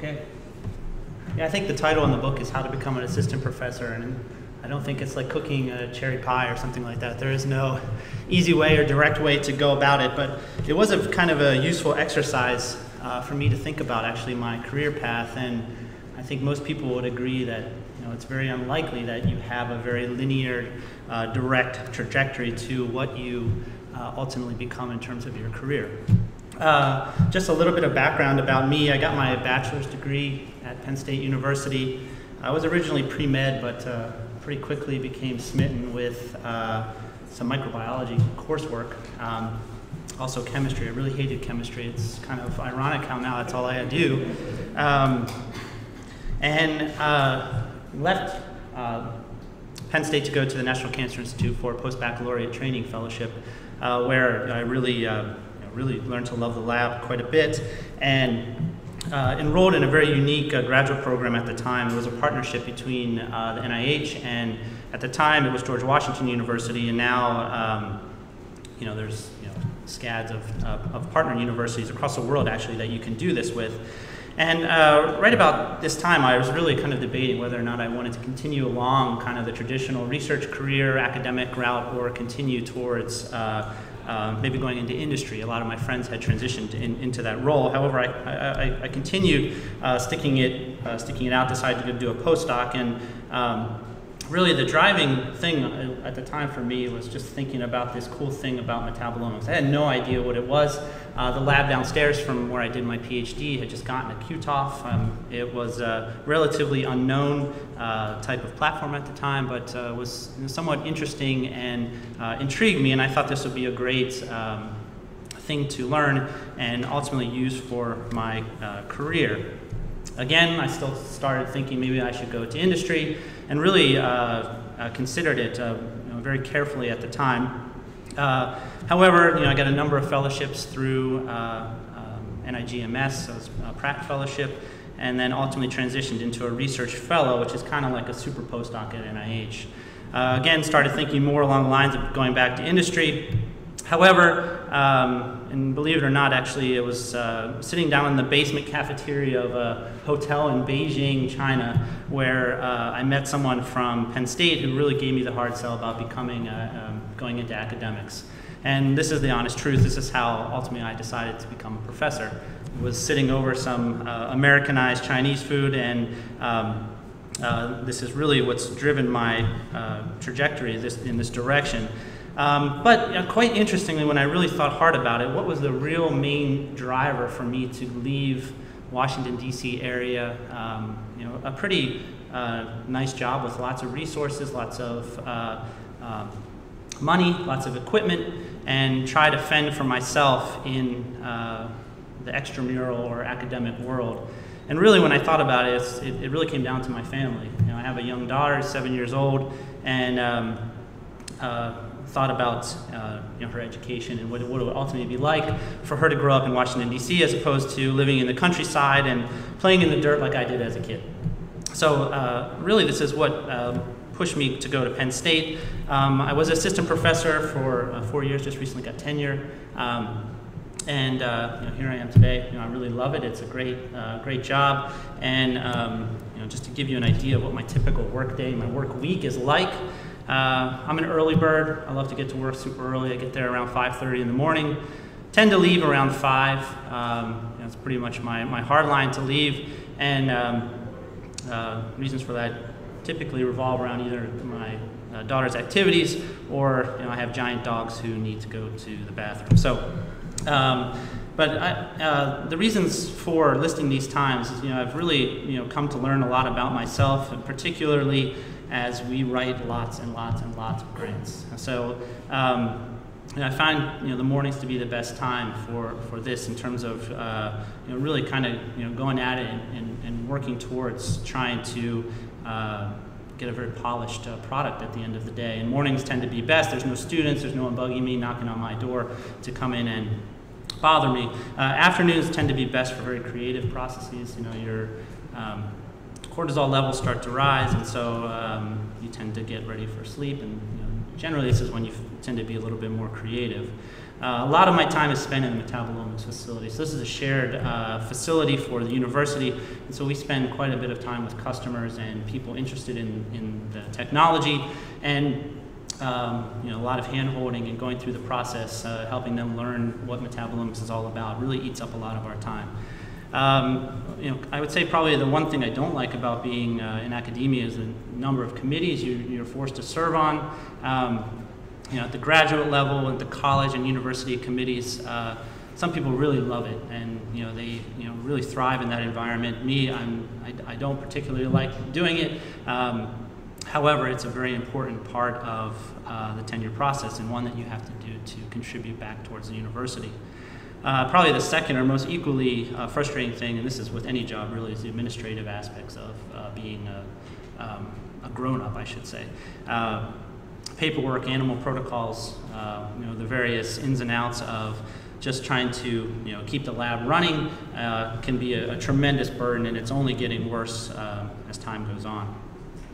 Okay. Yeah, I think the title in the book is How to Become an Assistant Professor, and I don't think it's like cooking a cherry pie or something like that. There is no easy way or direct way to go about it, but it was a kind of a useful exercise for me to think about actually my career path, and I think most people would agree that it's very unlikely that you have a very linear, direct trajectory to what you ultimately become in terms of your career. Just a little bit of background about me. I got my bachelor's degree at Penn State University. I was originally pre-med, but pretty quickly became smitten with some microbiology coursework. Also chemistry. I really hated chemistry. It's kind of ironic how now that's all I do. Left Penn State to go to the National Cancer Institute for a post-baccalaureate training fellowship, where I really learned to love the lab quite a bit, and enrolled in a very unique graduate program at the time. It was a partnership between the NIH and, at the time, it was George Washington University, and now there's scads of partner universities across the world actually that you can do this with. And right about this time, I was really kind of debating whether or not I wanted to continue along kind of the traditional research career, academic route, or continue towards maybe going into industry. A lot of my friends had transitioned into that role. However, I continued sticking it out, decided to go do a postdoc, and really the driving thing at the time for me was just thinking about this cool thing about metabolomics. I had no idea what it was. The lab downstairs from where I did my PhD had just gotten a QTOF. It was a relatively unknown type of platform at the time, but was somewhat interesting and intrigued me, and I thought this would be a great thing to learn and ultimately use for my career. Again, I still started thinking maybe I should go to industry, and really considered it very carefully at the time. However, I got a number of fellowships through NIGMS, so it's a Pratt Fellowship, and then ultimately transitioned into a research fellow, which is kind of like a super postdoc at NIH. Again, started thinking more along the lines of going back to industry. However, and believe it or not, actually, it was sitting down in the basement cafeteria of a hotel in Beijing, China, where I met someone from Penn State who really gave me the hard sell about going into academics. And this is the honest truth. This is how ultimately I decided to become a professor. I was sitting over some Americanized Chinese food, and this is really what's driven my trajectory in this direction. But quite interestingly, when I really thought hard about it, what was the real main driver for me to leave Washington, D.C. area, a pretty nice job with lots of resources, lots of money, lots of equipment, and try to fend for myself in the extramural or academic world. And really, when I thought about it, it really came down to my family. I have a young daughter, 7 years old, and thought about her education and what it would ultimately be like for her to grow up in Washington, D.C. as opposed to living in the countryside and playing in the dirt like I did as a kid. So really this is what pushed me to go to Penn State. I was assistant professor for 4 years, just recently got tenure. And here I am today. I really love it. It's a great job. And just to give you an idea of what my typical work day, my work week is like, I'm an early bird. I love to get to work super early. I get there around 5:30 in the morning. Tend to leave around 5. It's pretty much my hard line to leave. And reasons for that typically revolve around either my daughter's activities or I have giant dogs who need to go to the bathroom. So, but the reasons for listing these times is I've really come to learn a lot about myself, and particularly as we write lots and lots and lots of grants. So I find the mornings to be the best time for this in terms of really kind of going at it and working towards trying to get a very polished product at the end of the day. And mornings tend to be best. There's no students, there's no one bugging me, knocking on my door to come in and bother me. Afternoons tend to be best for very creative processes. Your cortisol levels start to rise, and so you tend to get ready for sleep, and generally this is when you tend to be a little bit more creative. A lot of my time is spent in the Metabolomics facility. So this is a shared facility for the university, and so we spend quite a bit of time with customers and people interested in the technology, and a lot of hand-holding and going through the process, helping them learn what Metabolomics is all about. Really eats up a lot of our time. I would say probably the one thing I don't like about being in academia is the number of committees you're forced to serve on. At the graduate level, at the college and university committees, some people really love it, and they really thrive in that environment. Me, I don't particularly like doing it. However, it's a very important part of the tenure process, and one that you have to do to contribute back towards the university. Probably the second or most equally frustrating thing, and this is with any job really, is the administrative aspects of being a grown-up, I should say. Paperwork, animal protocols, the various ins and outs of just trying to keep the lab running can be a tremendous burden, and it's only getting worse as time goes on.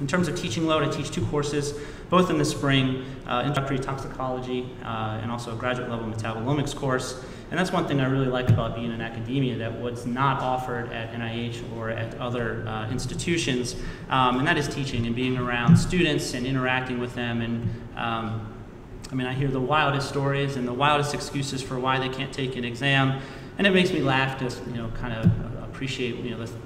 In terms of teaching load, I teach 2 courses, both in the spring, introductory toxicology and also a graduate level metabolomics course. And that's one thing I really like about being in academia that was not offered at NIH or at other institutions, and that is teaching and being around students and interacting with them. And I hear the wildest stories and the wildest excuses for why they can't take an exam, and it makes me laugh to kind of appreciate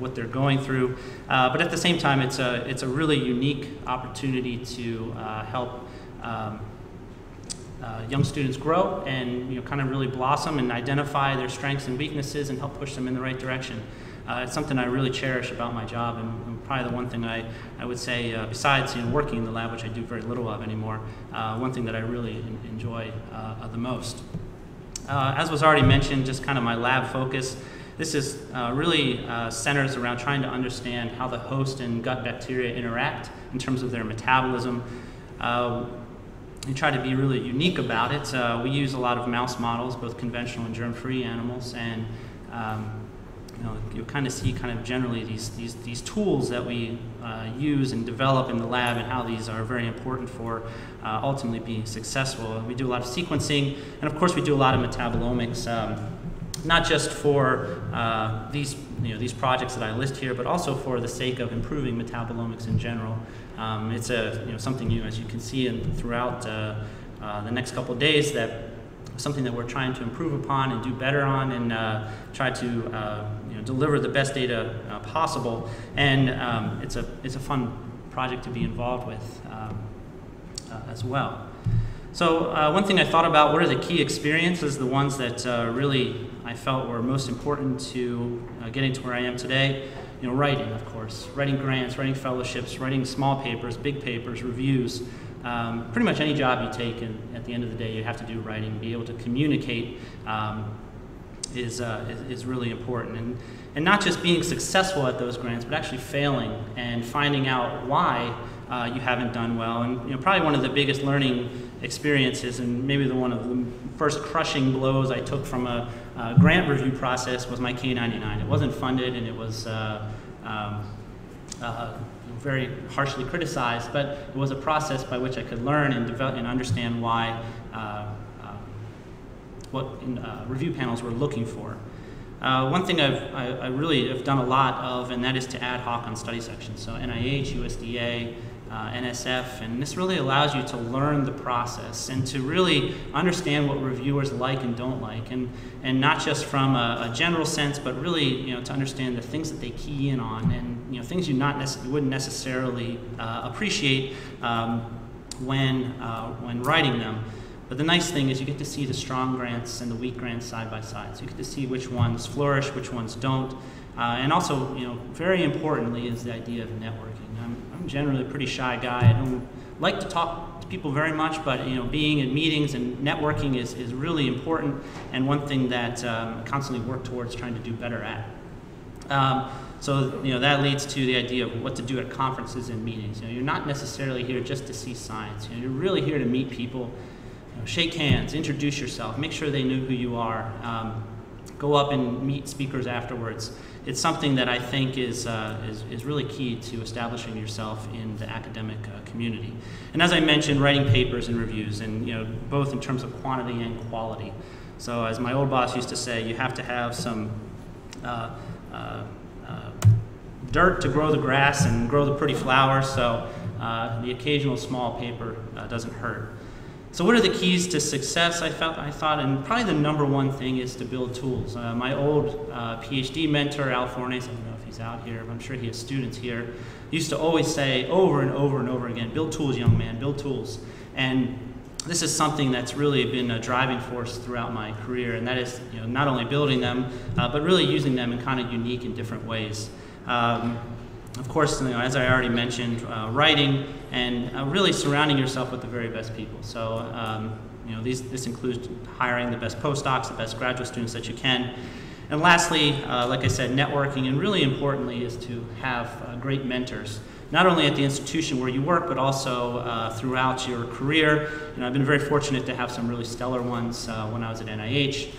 what they're going through. But at the same time, it's a really unique opportunity to help young students grow and kind of really blossom and identify their strengths and weaknesses and help push them in the right direction. It's something I really cherish about my job, and probably the one thing I would say, besides working in the lab, which I do very little of anymore, one thing that I really enjoy the most. As was already mentioned, just kind of my lab focus. This is really centers around trying to understand how the host and gut bacteria interact in terms of their metabolism. We try to be really unique about it. We use a lot of mouse models, both conventional and germ-free animals, and you kind of see generally these tools that we use and develop in the lab, and how these are very important for ultimately being successful. We do a lot of sequencing, and of course we do a lot of metabolomics, not just for these projects that I list here, but also for the sake of improving metabolomics in general. It's something as you can see throughout the next couple of days, that something that we're trying to improve upon and do better on, and try to deliver the best data possible. And it's a fun project to be involved with as well. So one thing I thought about, what are the key experiences, the ones that really I felt were most important to getting to where I am today. Writing, of course, writing grants, writing fellowships, writing small papers, big papers, reviews. Pretty much any job you take, and at the end of the day you have to do writing. Be able to communicate is really important, and not just being successful at those grants, but actually failing and finding out why you haven't done well. And probably one of the biggest learning experiences, and maybe one of the first crushing blows I took from a grant review process, was my K-99. It wasn't funded, and it was very harshly criticized, but it was a process by which I could learn and develop and understand why what review panels were looking for. One thing I really have done a lot of, and that is to ad hoc on study sections. So NIH, USDA, NSF, and this really allows you to learn the process and to really understand what reviewers like and don't like, and not just from a general sense, but really to understand the things that they key in on, and things you wouldn't necessarily appreciate when writing them. But the nice thing is you get to see the strong grants and the weak grants side by side. So you get to see which ones flourish, which ones don't. And also, very importantly, is the idea of networking. I'm generally a pretty shy guy. I don't like to talk to people very much, but being in meetings and networking is really important, and one thing that I constantly work towards trying to do better at. So that leads to the idea of what to do at conferences and meetings. You're not necessarily here just to see science. You're really here to meet people, shake hands, introduce yourself, make sure they know who you are. go up and meet speakers afterwards. It's something that I think is really key to establishing yourself in the academic community. And as I mentioned, writing papers and reviews, and both in terms of quantity and quality. So as my old boss used to say, you have to have some dirt to grow the grass and grow the pretty flowers, so the occasional small paper doesn't hurt. So what are the keys to success? I thought, and probably the number one thing is to build tools. My old PhD mentor, Al Fornes, I don't know if he's out here, but I'm sure he has students here, used to always say over and over and over again, build tools, young man, build tools. And this is something that's really been a driving force throughout my career, and that is not only building them, but really using them in kind of unique and different ways. Of course, as I already mentioned, writing and really surrounding yourself with the very best people. So, this includes hiring the best postdocs, the best graduate students that you can. And lastly, like I said, networking, and really importantly is to have great mentors, not only at the institution where you work, but also throughout your career. I've been very fortunate to have some really stellar ones when I was at NIH,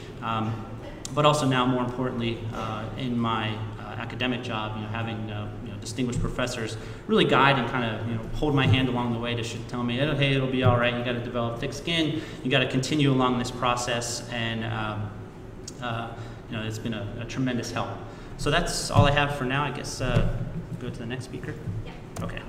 but also now, more importantly, in my academic job, having distinguished professors really guide and kind of hold my hand along the way to tell me, hey, it'll be all right. You got to develop thick skin. You got to continue along this process, and it's been a tremendous help. So that's all I have for now. I guess go to the next speaker. Yeah. Okay.